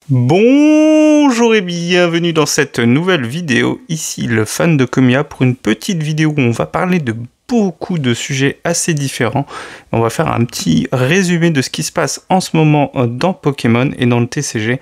Bonjour et bienvenue dans cette nouvelle vidéo, ici le fan de Kamiya pour une petite vidéo où on va parler de beaucoup de sujets assez différents. On va faire un petit résumé de ce qui se passe en ce moment dans Pokémon et dans le TCG.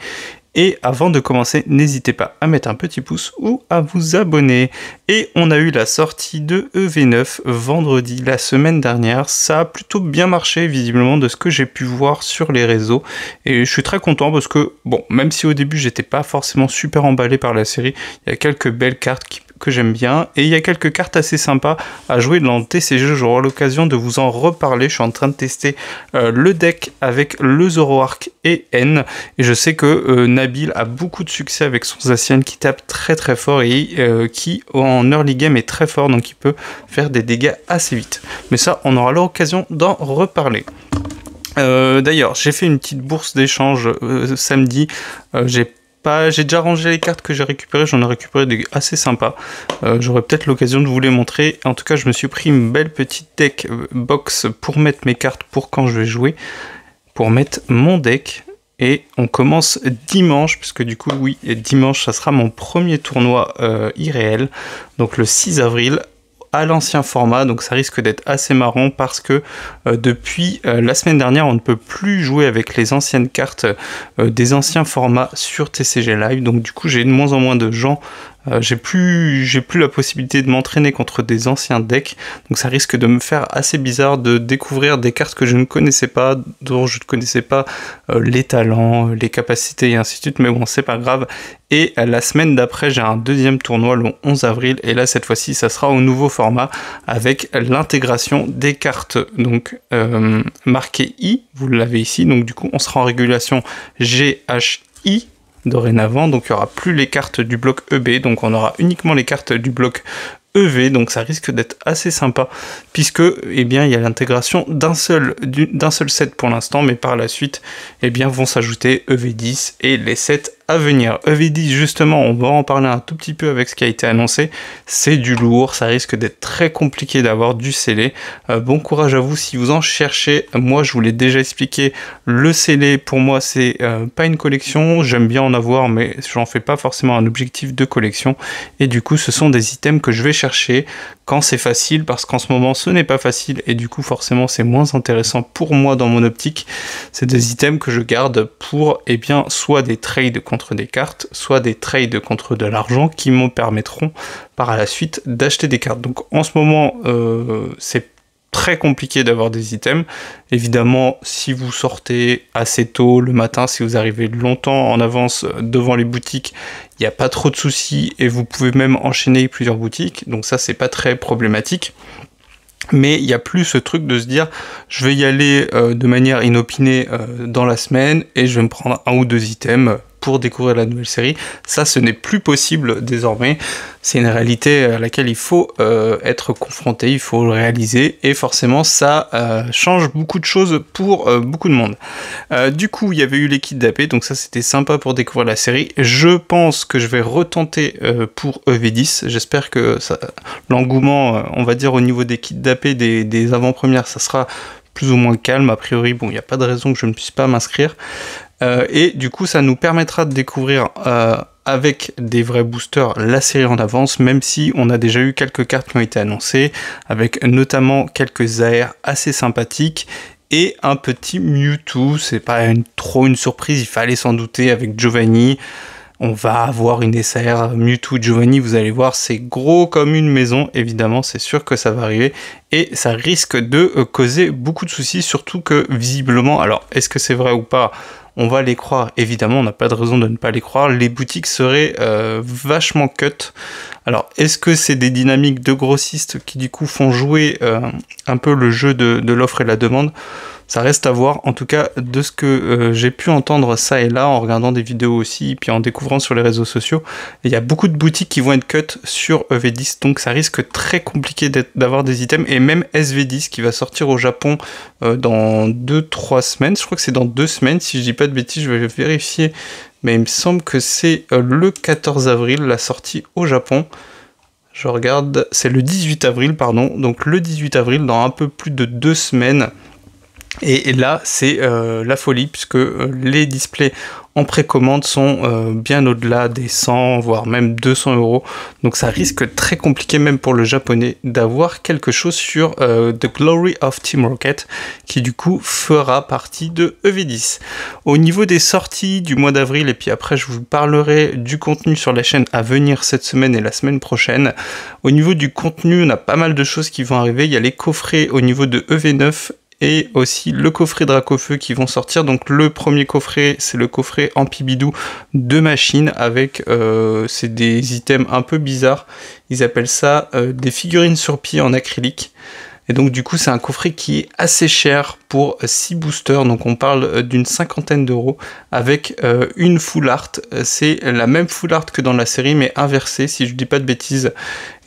Et avant de commencer, n'hésitez pas à mettre un petit pouce ou à vous abonner. Et on a eu la sortie de EV9 vendredi la semaine dernière. Ça a plutôt bien marché visiblement de ce que j'ai pu voir sur les réseaux. Et je suis très content parce que, bon, même si au début j'étais pas forcément super emballé par la série, il y a quelques belles cartes que j'aime bien, et il y a quelques cartes assez sympas à jouer dans le TCG. J'aurai l'occasion de vous en reparler. Je suis en train de tester le deck avec le Zoroark et N, et je sais que Nabil a beaucoup de succès avec son Zacian qui tape très très fort et qui en early game est très fort, donc il peut faire des dégâts assez vite. Mais ça, on aura l'occasion d'en reparler. D'ailleurs, j'ai fait une petite bourse d'échange samedi. J'ai déjà rangé les cartes que j'ai récupérées, j'en ai récupéré des assez sympas. J'aurai peut-être l'occasion de vous les montrer. En tout cas, je me suis pris une belle petite deck box pour mettre mes cartes pour quand je vais jouer, pour mettre mon deck. Et on commence dimanche, puisque du coup, oui, dimanche, ça sera mon premier tournoi irréel, donc le 6 avril. À l'ancien format, donc ça risque d'être assez marrant parce que depuis la semaine dernière, on ne peut plus jouer avec les anciennes cartes des anciens formats sur TCG Live, donc du coup j'ai de moins en moins de gens. J'ai plus la possibilité de m'entraîner contre des anciens decks, donc ça risque de me faire assez bizarre de découvrir des cartes que je ne connaissais pas, dont je ne connaissais pas les talents, les capacités et ainsi de suite, mais bon, c'est pas grave. Et la semaine d'après, j'ai un deuxième tournoi le 11 avril, et là cette fois-ci ça sera au nouveau format avec l'intégration des cartes donc marquées I, vous l'avez ici, donc du coup on sera en régulation GHI dorénavant, donc il n'y aura plus les cartes du bloc EB, donc on aura uniquement les cartes du bloc EV, donc ça risque d'être assez sympa puisque eh bien il y a l'intégration d'un seul set pour l'instant, mais par la suite eh bien vont s'ajouter EV10 et les sets à venir. EV10 justement, on va en parler un tout petit peu avec ce qui a été annoncé, c'est du lourd, ça risque d'être très compliqué d'avoir du scellé. Bon courage à vous si vous en cherchez. Moi je vous l'ai déjà expliqué, le scellé pour moi c'est pas une collection, j'aime bien en avoir mais j'en fais pas forcément un objectif de collection, et du coup ce sont des items que je vais chercher quand c'est facile, parce qu'en ce moment ce n'est pas facile et du coup forcément c'est moins intéressant pour moi dans mon optique. C'est des items que je garde pour eh bien soit des trades contre des cartes, soit des trades contre de l'argent qui me permettront par la suite d'acheter des cartes. Donc en ce moment c'est très compliqué d'avoir des items. Évidemment, si vous sortez assez tôt le matin, si vous arrivez longtemps en avance devant les boutiques, il n'y a pas trop de soucis et vous pouvez même enchaîner plusieurs boutiques. Donc ça, c'est pas très problématique. Mais il n'y a plus ce truc de se dire je vais y aller de manière inopinée dans la semaine et je vais me prendre un ou deux items pour découvrir la nouvelle série. Ça, ce n'est plus possible désormais. C'est une réalité à laquelle il faut être confronté, il faut le réaliser, et forcément ça change beaucoup de choses pour beaucoup de monde. Du coup, il y avait eu les kits d'AP, donc ça c'était sympa pour découvrir la série. Je pense que je vais retenter pour EV10. J'espère que l'engouement, on va dire au niveau des kits d'AP des avant-premières, ça sera plus ou moins calme. A priori, bon, il n'y a pas de raison que je ne puisse pas m'inscrire. Et du coup, ça nous permettra de découvrir avec des vrais boosters la série en avance, même si on a déjà eu quelques cartes qui ont été annoncées, avec notamment quelques AR assez sympathiques et un petit Mewtwo. C'est pas trop une surprise, il fallait s'en douter avec Giovanni. On va avoir une SAR Mewtwo Giovanni, vous allez voir, c'est gros comme une maison, évidemment, c'est sûr que ça va arriver, et ça risque de causer beaucoup de soucis, surtout que visiblement, alors est-ce que c'est vrai ou pas, on va les croire, évidemment, on n'a pas de raison de ne pas les croire, les boutiques seraient vachement cut. Alors, est-ce que c'est des dynamiques de grossistes qui du coup font jouer un peu le jeu de l'offre et la demande? Ça reste à voir. En tout cas, de ce que j'ai pu entendre ça et là, en regardant des vidéos aussi, puis en découvrant sur les réseaux sociaux, il y a beaucoup de boutiques qui vont être cut sur EV10, donc ça risque très compliqué d'avoir des items, et même SV10 qui va sortir au Japon dans 2-3 semaines, je crois que c'est dans 2 semaines, si je dis pas de bêtises, je vais vérifier, mais il me semble que c'est le 14 avril, la sortie au Japon. Je regarde, c'est le 18 avril, pardon, donc le 18 avril, dans un peu plus de 2 semaines, Et là, c'est la folie, puisque les displays en précommande sont bien au-delà des 100, voire même 200 euros. Donc ça risque très compliqué, même pour le japonais, d'avoir quelque chose sur The Glory of Team Rocket, qui du coup fera partie de EV10. Au niveau des sorties du mois d'avril, et puis après je vous parlerai du contenu sur la chaîne à venir cette semaine et la semaine prochaine. Au niveau du contenu, on a pas mal de choses qui vont arriver. Il y a les coffrets au niveau de EV9, et aussi le coffret Dracofeu qui vont sortir. Donc le premier coffret, c'est le coffret Ampibidou de machine avec c'est des items un peu bizarres. Ils appellent ça des figurines sur pied en acrylique. Et donc du coup c'est un coffret qui est assez cher pour 6 boosters, donc on parle d'une 50aine d'euros avec une full art. C'est la même full art que dans la série mais inversée si je dis pas de bêtises.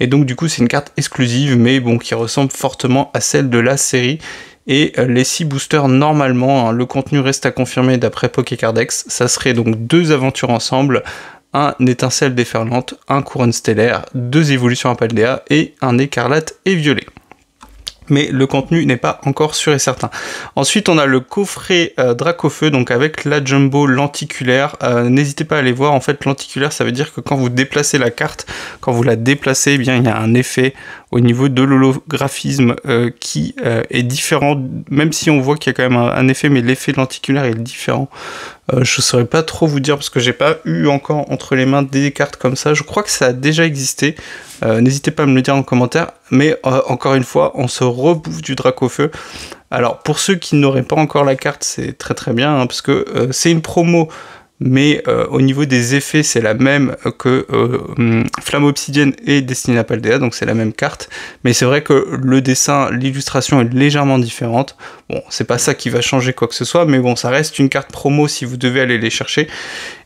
Et donc du coup c'est une carte exclusive mais bon qui ressemble fortement à celle de la série. Et les 6 boosters, normalement, hein, le contenu reste à confirmer d'après Pokécardex, ça serait donc 2 aventures ensemble, un étincelle déferlante, un couronne stellaire, 2 évolutions à Paldea et un écarlate et violet. Mais le contenu n'est pas encore sûr et certain. Ensuite, on a le coffret Dracofeu, donc avec la jumbo lenticulaire. N'hésitez pas à aller voir, en fait, lenticulaire, ça veut dire que quand vous déplacez la carte, quand vous la déplacez, eh bien, il y a un effet au niveau de l'holographisme qui est différent, même si on voit qu'il y a quand même un effet, mais l'effet lenticulaire est différent. Je ne saurais pas trop vous dire parce que j'ai pas eu encore entre les mains des cartes comme ça. Je crois que ça a déjà existé. N'hésitez pas à me le dire en commentaire. Mais encore une fois, on se rebouffe du Dracofeu. Alors pour ceux qui n'auraient pas encore la carte, c'est très très bien hein, parce que c'est une promo. Mais au niveau des effets, c'est la même que Flamme Obsidienne et Destinée à Paldea, donc c'est la même carte. Mais c'est vrai que le dessin, l'illustration est légèrement différente. Bon, c'est pas ça qui va changer quoi que ce soit, mais bon, ça reste une carte promo si vous devez aller les chercher.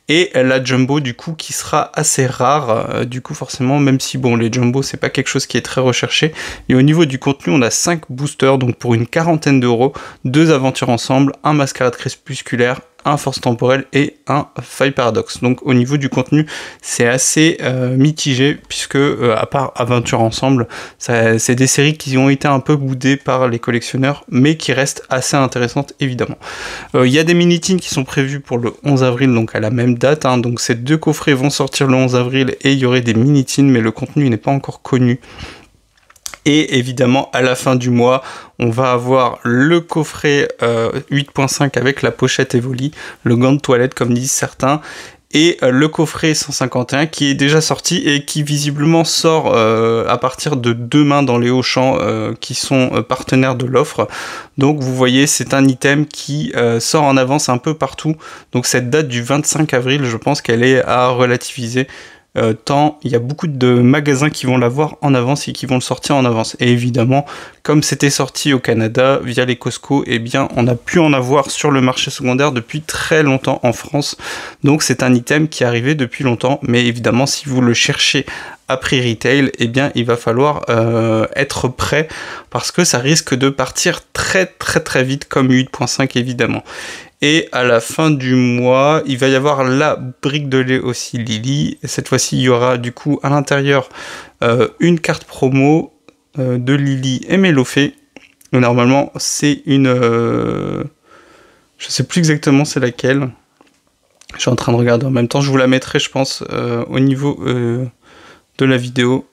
Et la jumbo du coup qui sera assez rare, du coup forcément, même si bon les jumbo c'est pas quelque chose qui est très recherché. Et au niveau du contenu on a 5 boosters, donc pour une 40aine d'euros, 2 aventures ensemble, un mascarade crépusculaire, un force temporelle et un faille paradoxe. Donc au niveau du contenu c'est assez mitigé puisque à part aventure ensemble c'est des séries qui ont été un peu boudées par les collectionneurs mais qui restent assez intéressantes évidemment. Il y a des mini-tins qui sont prévus pour le 11 avril donc à la même date hein. Donc ces 2 coffrets vont sortir le 11 avril et il y aurait des mini-tins mais le contenu n'est pas encore connu. Et évidemment, à la fin du mois, on va avoir le coffret 8.5 avec la pochette Evoli, le gant de toilette comme disent certains, et le coffret 151 qui est déjà sorti et qui visiblement sort à partir de demain dans les Auchan qui sont partenaires de l'offre. Donc vous voyez, c'est un item qui sort en avance un peu partout. Donc cette date du 25 avril, je pense qu'elle est à relativiser. Tant il y a beaucoup de magasins qui vont l'avoir en avance et qui vont le sortir en avance. Et évidemment, comme c'était sorti au Canada via les Costco, eh bien on a pu en avoir sur le marché secondaire depuis très longtemps en France. Donc c'est un item qui est arrivé depuis longtemps, mais évidemment si vous le cherchez à prix retail, eh bien il va falloir être prêt parce que ça risque de partir très très vite comme 8.5 évidemment. Et à la fin du mois, il va y avoir la brique de lait aussi Lily. Et cette fois-ci, il y aura du coup à l'intérieur une carte promo de Lily et Mélofée. Normalement, c'est une... je sais plus exactement c'est laquelle. Je suis en train de regarder en même temps. Je vous la mettrai, je pense, au niveau de la vidéo.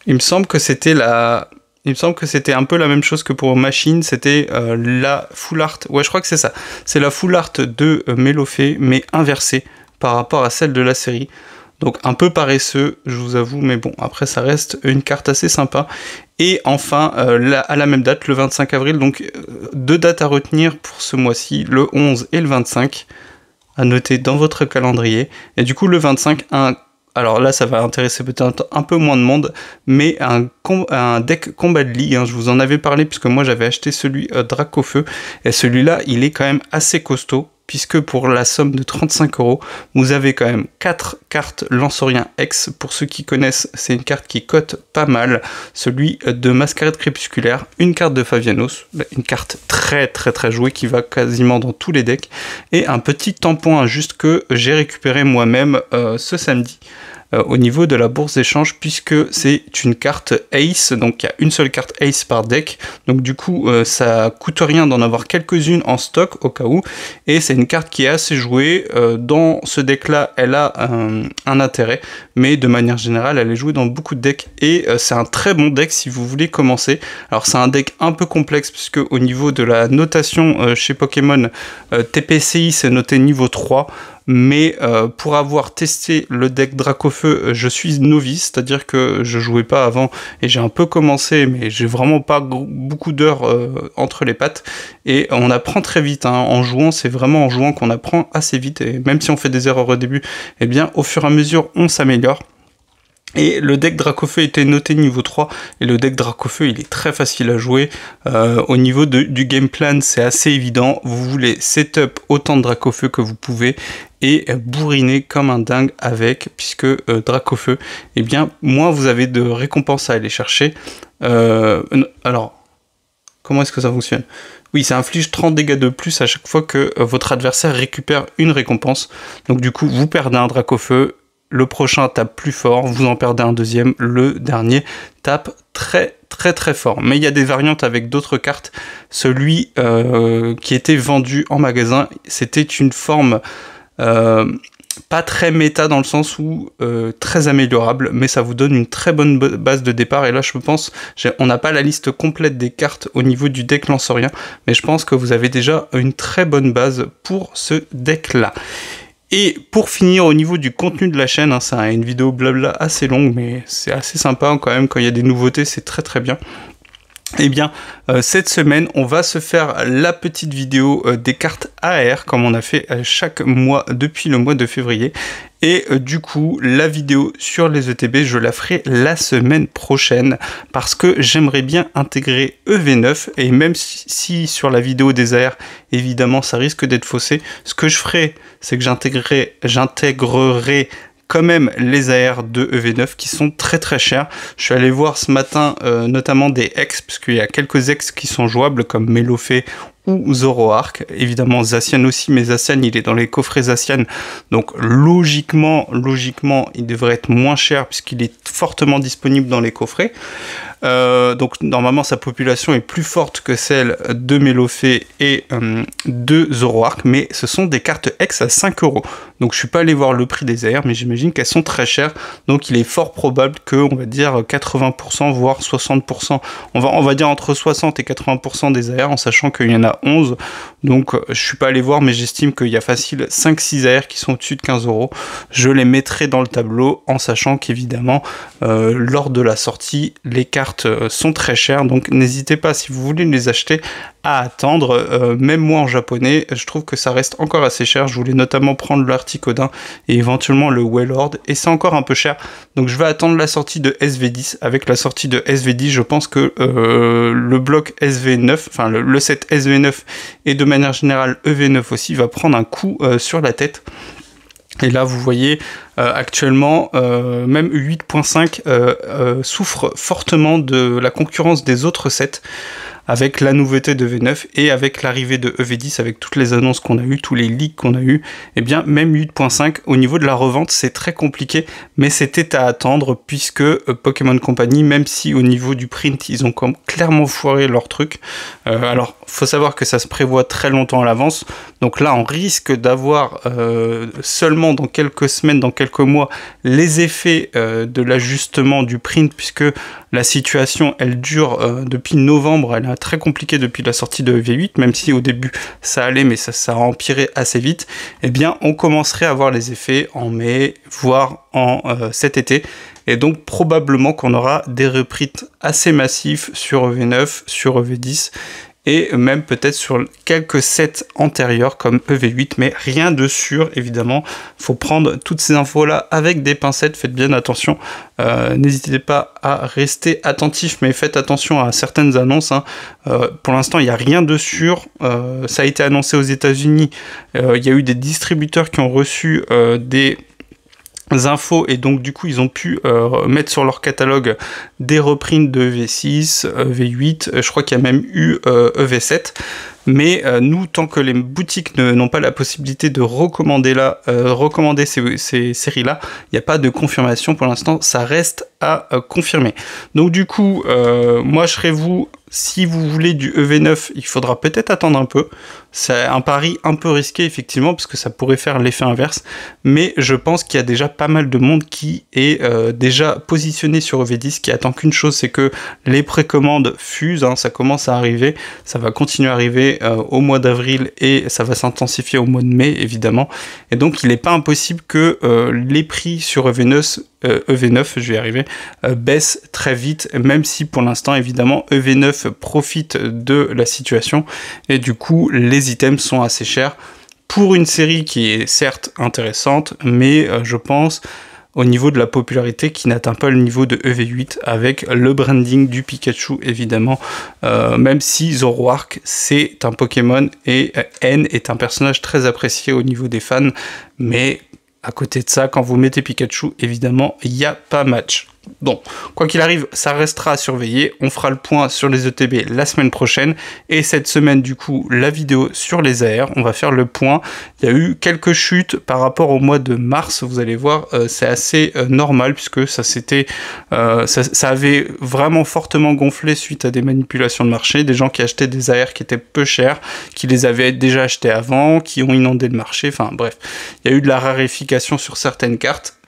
Il me semble que c'était la... Il me semble que c'était un peu la même chose que pour Machine, c'était la full art, ouais je crois que c'est ça, c'est la full art de Mélofée, mais inversée par rapport à celle de la série. Donc un peu paresseux, je vous avoue, mais bon, après ça reste une carte assez sympa. Et enfin, à la même date, le 25 avril, donc 2 dates à retenir pour ce mois-ci, le 11 et le 25, à noter dans votre calendrier. Et du coup le 25, alors là, ça va intéresser peut-être un peu moins de monde, mais un deck combat de ligue, hein, je vous en avais parlé puisque moi j'avais acheté celui Dracofeu, et celui-là, il est quand même assez costaud, puisque pour la somme de 35 €, vous avez quand même 4 cartes Lansorien X. Pour ceux qui connaissent, c'est une carte qui cote pas mal. Celui de Mascarade Crépusculaire, une carte de Favianos, une carte très jouée qui va quasiment dans tous les decks, et un petit tampon injuste que j'ai récupéré moi-même ce samedi. au niveau de la bourse d'échange, puisque c'est une carte Ace, donc il y a une seule carte Ace par deck, donc du coup ça coûte rien d'en avoir quelques-unes en stock au cas où, et c'est une carte qui est assez jouée. Dans ce deck là elle a un intérêt, mais de manière générale elle est jouée dans beaucoup de decks, et c'est un très bon deck si vous voulez commencer. Alors c'est un deck un peu complexe, puisque au niveau de la notation chez Pokémon, TPCI c'est noté niveau 3, mais pour avoir testé le deck Dracofeu, je suis novice, c'est-à-dire que je jouais pas avant et j'ai un peu commencé, mais j'ai vraiment pas beaucoup d'heures entre les pattes, et on apprend très vite, hein. En jouant, c'est vraiment en jouant qu'on apprend assez vite, et même si on fait des erreurs au début, eh bien au fur et à mesure on s'améliore. Et le deck Dracofeu était noté niveau 3, et le deck Dracofeu il est très facile à jouer. Au niveau du game plan, c'est assez évident. Vous voulez setup autant de Dracofeu que vous pouvez et bourriner comme un dingue avec, puisque Dracofeu, eh bien moins vous avez de récompenses à aller chercher. Alors, comment est-ce que ça fonctionne ? Oui, ça inflige 30 dégâts de plus à chaque fois que votre adversaire récupère une récompense. Donc du coup, vous perdez un Dracofeu, le prochain tape plus fort, vous en perdez un deuxième, le dernier tape très fort. Mais il y a des variantes avec d'autres cartes. Celui qui était vendu en magasin, c'était une forme pas très méta, dans le sens où très améliorable, mais ça vous donne une très bonne base de départ. Et là je pense, on n'a pas la liste complète des cartes au niveau du deck Lancerien, mais je pense que vous avez déjà une très bonne base pour ce deck là. Et pour finir, au niveau du contenu de la chaîne, hein, c'est une vidéo blabla assez longue, mais c'est assez sympa quand même. Quand il y a des nouveautés, c'est très bien. Eh bien, cette semaine, on va se faire la petite vidéo des cartes AR, comme on a fait chaque mois depuis le mois de février. Et du coup, la vidéo sur les ETB, je la ferai la semaine prochaine, parce que j'aimerais bien intégrer EV9, et même si sur la vidéo des AR, évidemment, ça risque d'être faussé, ce que je ferai, c'est que j'intégrerai quand même les AR de EV9 qui sont très chers. Je suis allé voir ce matin notamment des ex, parce qu'il y a quelques ex qui sont jouables comme Melofée ou Zoroark, évidemment Zacian aussi, mais Zacian il est dans les coffrets Zacian, donc logiquement il devrait être moins cher puisqu'il est fortement disponible dans les coffrets. Donc normalement sa population est plus forte que celle de Melofée et de Zoroark, mais ce sont des cartes ex à 5 €. Donc je suis pas allé voir le prix des AR, mais j'imagine qu'elles sont très chères, donc il est fort probable que, on va dire 80% voire 60%, on va dire entre 60 et 80% des AR, en sachant qu'il y en a 11, donc je suis pas allé voir, mais j'estime qu'il y a facile 5-6 AR qui sont au-dessus de 15 €. Je les mettrai dans le tableau, en sachant qu'évidemment lors de la sortie les cartes sont très chères, donc n'hésitez pas, si vous voulez les acheter, à attendre. Même moi en japonais, je trouve que ça reste encore assez cher. Je voulais notamment prendre l'Articodin et éventuellement le Wailord, et c'est encore un peu cher, donc je vais attendre la sortie de SV10. Avec la sortie de SV10, je pense que le bloc SV9, enfin le set SV9 et de manière générale EV9 aussi, va prendre un coup sur la tête. Et là, vous voyez, actuellement, même 8.5 souffre fortement de la concurrence des autres sets, avec la nouveauté de V9 et avec l'arrivée de EV10, avec toutes les annonces qu'on a eues, tous les leaks qu'on a eu. Et bien, même 8.5, au niveau de la revente, c'est très compliqué, mais c'était à attendre, puisque Pokémon Company, même si au niveau du print, ils ont clairement foiré leur truc. Alors, faut savoir que ça se prévoit très longtemps à l'avance, donc là, on risque d'avoir seulement dans quelques semaines, dans quelques mois, les effets de l'ajustement du print, puisque la situation, elle dure depuis novembre, elle est très compliquée depuis la sortie de V8, même si au début ça allait, mais ça a empiré assez vite. Eh bien, on commencerait à voir les effets en mai, voire en cet été. Et donc probablement qu'on aura des reprints assez massifs sur EV9, sur EV10, et même peut-être sur quelques sets antérieurs comme EV8, mais rien de sûr, évidemment. Faut prendre toutes ces infos là avec des pincettes, faites bien attention. N'hésitez pas à rester attentif, mais faites attention à certaines annonces, hein. Pour l'instant il n'y a rien de sûr. Ça a été annoncé aux États-Unis, il y a eu des distributeurs qui ont reçu des infos, et donc du coup ils ont pu mettre sur leur catalogue des reprints de V6, V8, je crois qu'il y a même eu EV7. Mais nous, tant que les boutiques n'ont pas la possibilité de recommander ces séries-là, il n'y a pas de confirmation pour l'instant, ça reste à confirmer. Donc du coup, moi je serais vous, si vous voulez du EV9, il faudra peut-être attendre un peu. C'est un pari un peu risqué effectivement, parce que ça pourrait faire l'effet inverse, mais je pense qu'il y a déjà pas mal de monde qui est déjà positionné sur EV10, qui attend qu'une chose, c'est que les précommandes fusent, hein, ça commence à arriver, ça va continuer à arriver au mois d'avril et ça va s'intensifier au mois de mai évidemment, et donc il n'est pas impossible que les prix sur EV9, je vais y arriver, baissent très vite, même si pour l'instant évidemment EV9 profite de la situation et du coup les items sont assez chers pour une série qui est certes intéressante, mais je pense au niveau de la popularité qui n'atteint pas le niveau de EV8 avec le branding du Pikachu évidemment, même si Zoroark c'est un Pokémon et N est un personnage très apprécié au niveau des fans, mais à côté de ça, quand vous mettez Pikachu, évidemment, il n'y a pas match. Donc, quoi qu'il arrive, ça restera à surveiller. On fera le point sur les ETB la semaine prochaine. Et cette semaine, du coup, la vidéo sur les AR. On va faire le point. Il y a eu quelques chutes par rapport au mois de mars. Vous allez voir, c'est assez normal puisque ça avait vraiment fortement gonflé suite à des manipulations de marché. Des gens qui achetaient des AR qui étaient peu chers, qui les avaient déjà achetés avant, qui ont inondé le marché. Enfin, bref, il y a eu de la raréfication sur certaines cartes.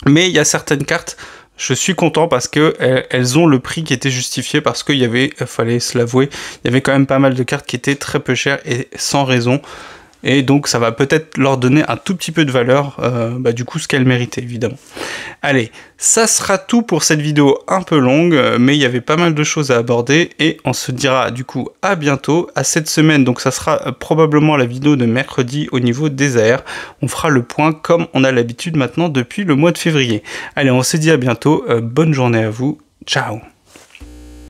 Mais il y a certaines cartes, je suis content parce que elles ont le prix qui était justifié, parce qu'il y avait, fallait se l'avouer, il y avait quand même pas mal de cartes qui étaient très peu chères et sans raison. Et donc ça va peut-être leur donner un tout petit peu de valeur, du coup ce qu'elles méritaient évidemment. Allez, ça sera tout pour cette vidéo un peu longue, mais il y avait pas mal de choses à aborder et on se dira du coup à bientôt, à cette semaine. Donc ça sera probablement la vidéo de mercredi au niveau des AR. On fera le point comme on a l'habitude maintenant depuis le mois de février. Allez, on se dit à bientôt, bonne journée à vous, ciao.